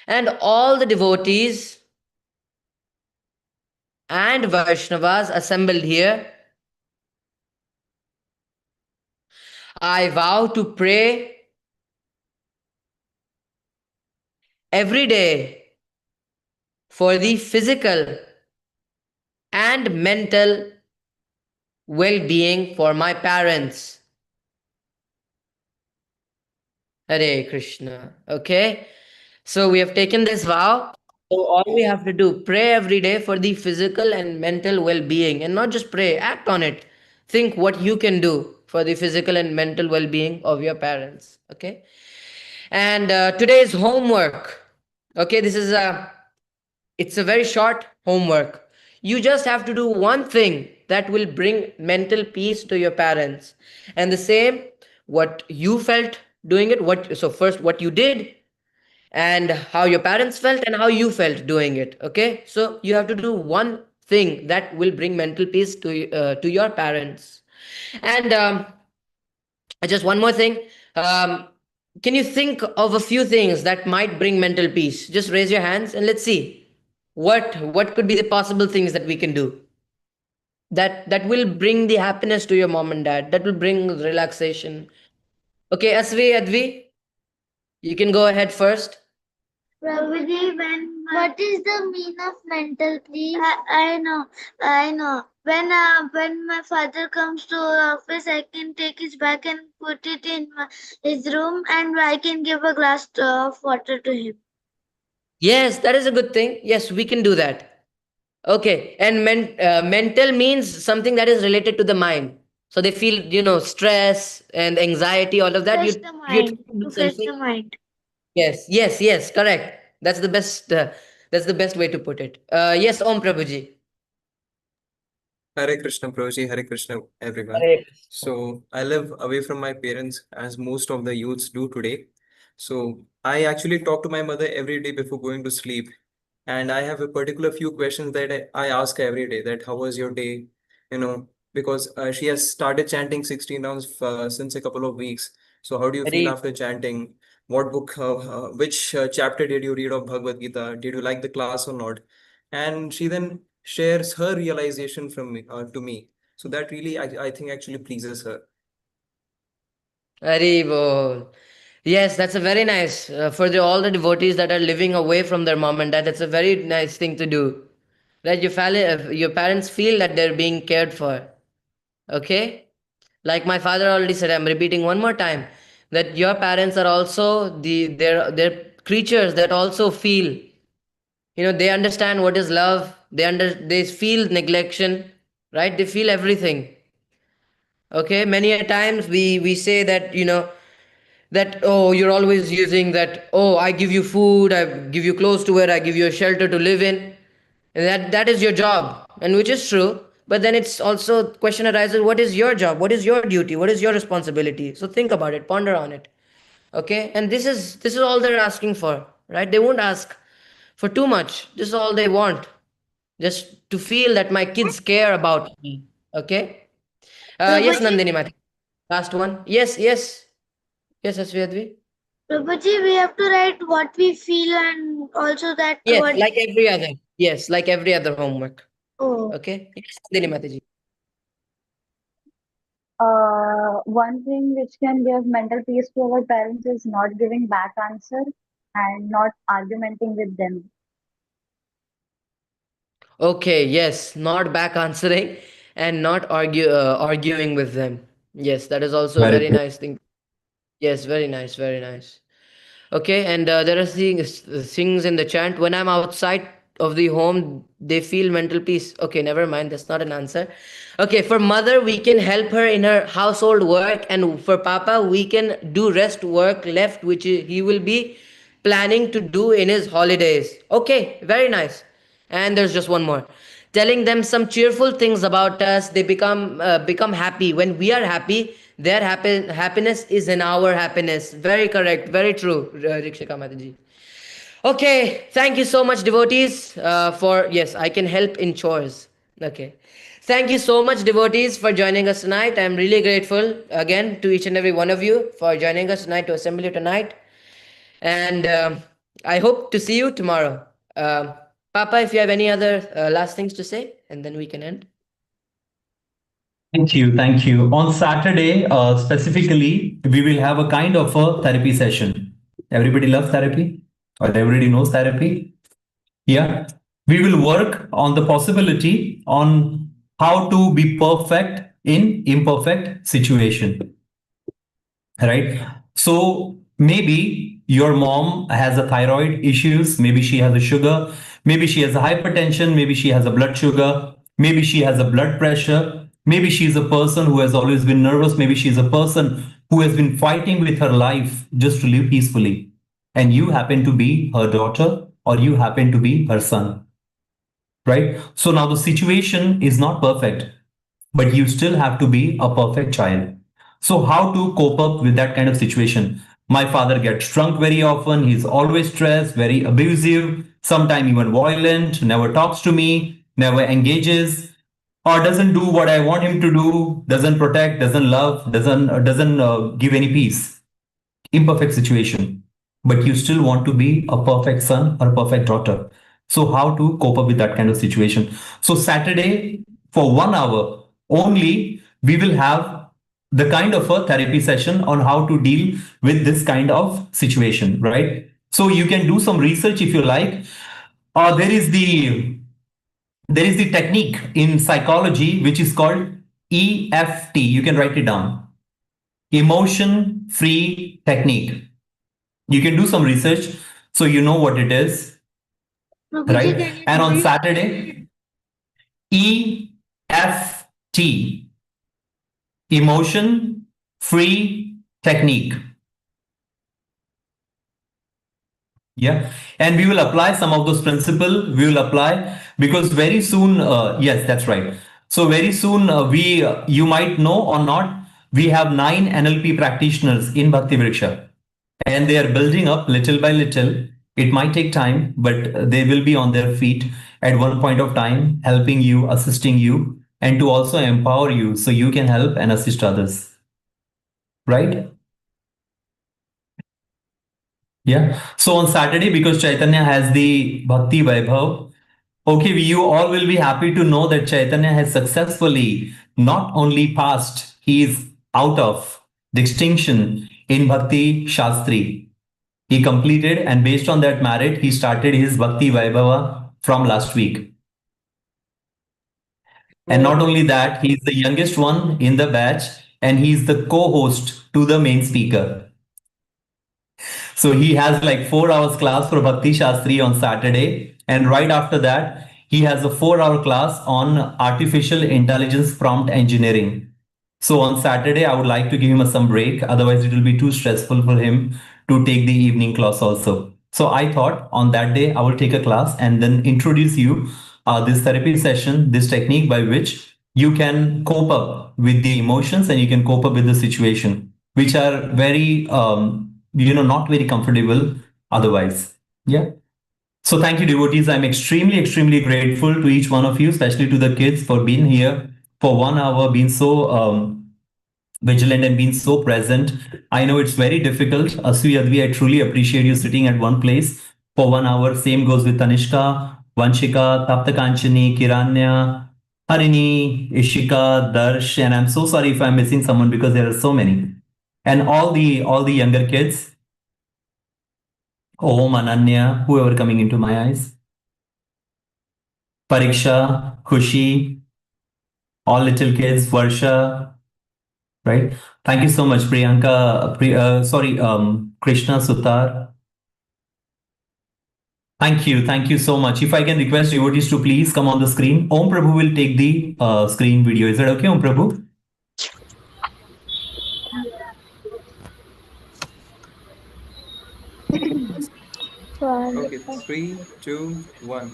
and all the devotees and Vaishnavas assembled here, I vow to pray every day for the physical and mental well being for my parents. Hare Krishna. Okay. So we have taken this vow. So all we have to do, pray every day for the physical and mental well-being, and not just pray, act on it. Think what you can do for the physical and mental well-being of your parents. Okay. And today's homework. Okay, it's a very short homework. You just have to do one thing that will bring mental peace to your parents, and the same what you felt doing it. First what you did, and how your parents felt, and how you felt doing it. Okay, so you have to do one thing that will bring mental peace to your parents. And just one more thing. um, can you think of a few things that might bring mental peace? Just raise your hands and let's see what could be the possible things that we can do that will bring the happiness to your mom and dad, that will bring relaxation. Okay, Asri, Advi, you can go ahead first. Prabhuji, what is the mean of mental peace? I know. When my father comes to office, I can take his bag and put it in his room, and I can give a glass of water to him. Yes, that is a good thing. Yes, we can do that. Okay, and mental means something that is related to the mind. So they feel, stress and anxiety, all of that. Fresh the You mind. try to do To fresh something. the mind. Yes, yes, yes, correct. That's the best. That's the best way to put it. Yes, Om Prabhuji. Hare Krishna, Prabhuji. Hare Krishna, everyone. Hare Krishna. So I live away from my parents, as most of the youths do today. So I actually talk to my mother every day before going to sleep. And I have a particular few questions that I ask every day, that how was your day? Because she has started chanting 16 rounds since a couple of weeks. So how do you feel Very after chanting? what book, which chapter did you read of Bhagavad Gita? Did you like the class or not? And she then shares her realization from me, to me. So that really, I think, actually pleases her. Haribol. Yes, that's a very nice for all the devotees that are living away from their mom and dad. That's a very nice thing to do. Right? Your parents feel that they're being cared for. Okay? Like my father already said, I'm repeating one more time that your parents are also they're creatures that also feel. They understand what is love. They feel neglection, right? They feel everything. Okay? Many a times we say that, that, oh, you're always using that, oh, I give you food, I give you clothes to wear, I give you a shelter to live in, and that is your job, and which is true. But then it's also question arises, what is your job, what is your duty, what is your responsibility? So think about it, ponder on it. Okay, and this is all they're asking for, right? They won't ask for too much. This is all they want, just to feel that my kids care about me. Okay. Yes, Prabhuji, Nandini, Mati. Last one. Yes, yes. Yes, Asvyadvi. Prabhuji, we have to write what we feel and also that Yes, what. like every other. Yes, like every other homework. Oh. Okay. Yes, Nandini Mataji. One thing which can give mental peace to our parents is not giving back answer and not argumenting with them. Okay. Yes, not back answering and not arguing with them. Yes, that is also a Very very true. nice thing. Yes, very nice, very nice. Okay, and there are things in the chant. When I'm outside of the home, they feel mental peace. Okay, never mind. That's not an answer. Okay, for mother, we can help her in her household work, and for Papa, we can do rest work left, which he will be planning to do in his holidays. Okay, very nice. And there's just one more. Telling them some cheerful things about us, they become happy. When we are happy, their happiness is in our happiness. Very correct, very true, Rikshika Mataji. Okay, thank you so much, devotees. For yes, I can help in chores. Okay, thank you so much, devotees, for joining us tonight. I'm really grateful again to each and every one of you for joining us tonight to assembly tonight. And I hope to see you tomorrow. Papa, if you have any other last things to say, and then we can end. Thank you. Thank you. On Saturday, specifically, we will have a kind of a therapy session. Everybody loves therapy, or everybody knows therapy. Yeah. We will work on the possibility on how to be perfect in imperfect situation. Right? So maybe your mom has a thyroid issues, maybe she has a sugar, maybe she has a hypertension, maybe she has a blood sugar, maybe she has a blood pressure, maybe she's a person who has always been nervous, maybe she's a person who has been fighting with her life just to live peacefully. And you happen to be her daughter or you happen to be her son. Right? So now the situation is not perfect, but you still have to be a perfect child. So, how to cope up with that kind of situation? My father gets drunk very often. He's always stressed, very abusive, sometimes even violent, never talks to me, never engages, or doesn't do what I want him to do, doesn't protect, doesn't love, doesn't give any peace. Imperfect situation, but you still want to be a perfect son or a perfect daughter. So, how to cope up with that kind of situation? So, Saturday, for 1 hour only, we will have the kind of a therapy session on how to deal with this kind of situation, right? So, you can do some research if you like. There is the technique in psychology which is called EFT. You can write it down. Emotion free technique. You can do some research so you know what it is, Prabhuji, right? can you And on please? Saturday, EFT, emotion free technique. Yeah, and we will apply some of those principles. We will apply because very soon, yes, that's right. So very soon, you might know or not, we have 9 NLP practitioners in Bhakti Vriksha, and they are building up little by little. It might take time, but they will be on their feet at one point of time, helping you, assisting you, and to also empower you so you can help and assist others. Right? Yeah. So on Saturday, because Chaitanya has the Bhakti Vaibhav, okay, you all will be happy to know that Chaitanya has successfully not only passed, he is out of distinction in Bhakti Shastri. He completed, and based on that merit, he started his Bhakti Vaibhava from last week. And not only that, he is the youngest one in the batch, and he is the co-host to the main speaker. So he has like 4 hours class for Bhakti Shastri on Saturday. And right after that, he has a 4 hour class on artificial intelligence prompt engineering. So on Saturday, I would like to give him some break. Otherwise, it will be too stressful for him to take the evening class also. So I thought on that day, I will take a class and then introduce you this therapy session, this technique by which you can cope up with the emotions and you can cope up with the situation, which are very, not very comfortable otherwise. Yeah. So thank you, devotees. I'm extremely, extremely grateful to each one of you, especially to the kids for being here for 1 hour, being so vigilant and being so present. I know it's very difficult. Asvi Advi, I truly appreciate you sitting at one place for 1 hour. Same goes with Tanishka, Vanshika, Taptakanchani, Kiranya, Harini, Ishika, Darsh, and I'm so sorry if I'm missing someone because there are so many. And all the younger kids, Om, Ananya, whoever coming into my eyes, Pariksha, Khushi, all little kids, Varsha, right? Thank you so much, Priyanka. Krishna Sutar. Thank you so much. If I can request devotees to please come on the screen. Om Prabhu will take the screen video. Is that okay, Om Prabhu? Okay, 3, 2, 1.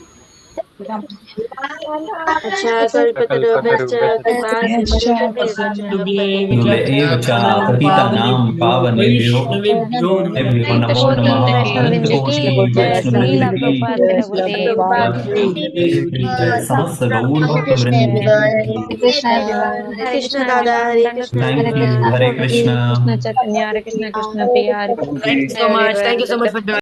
कल्पतरुभ्यश्च कृपा Nule eva cha patita nam pavanebhyo वैष्णवेभ्यो Vaishnavebhyo namo वैष्णवेभ्यो namaha वैष्णवेभ्यो Anantokoti जय Vaishnavebhyo Srila ki Prabhupada की नगुते Jai Samasta Gaur Bhakta Vrinda ki. Hare Krishna Pandurang Thank Hare you. Krishna Hare Hare Krishna. Krishna Chaitanya Hare Krishna Krishna Priya Hare Thank you so much. Thank you so much for joining.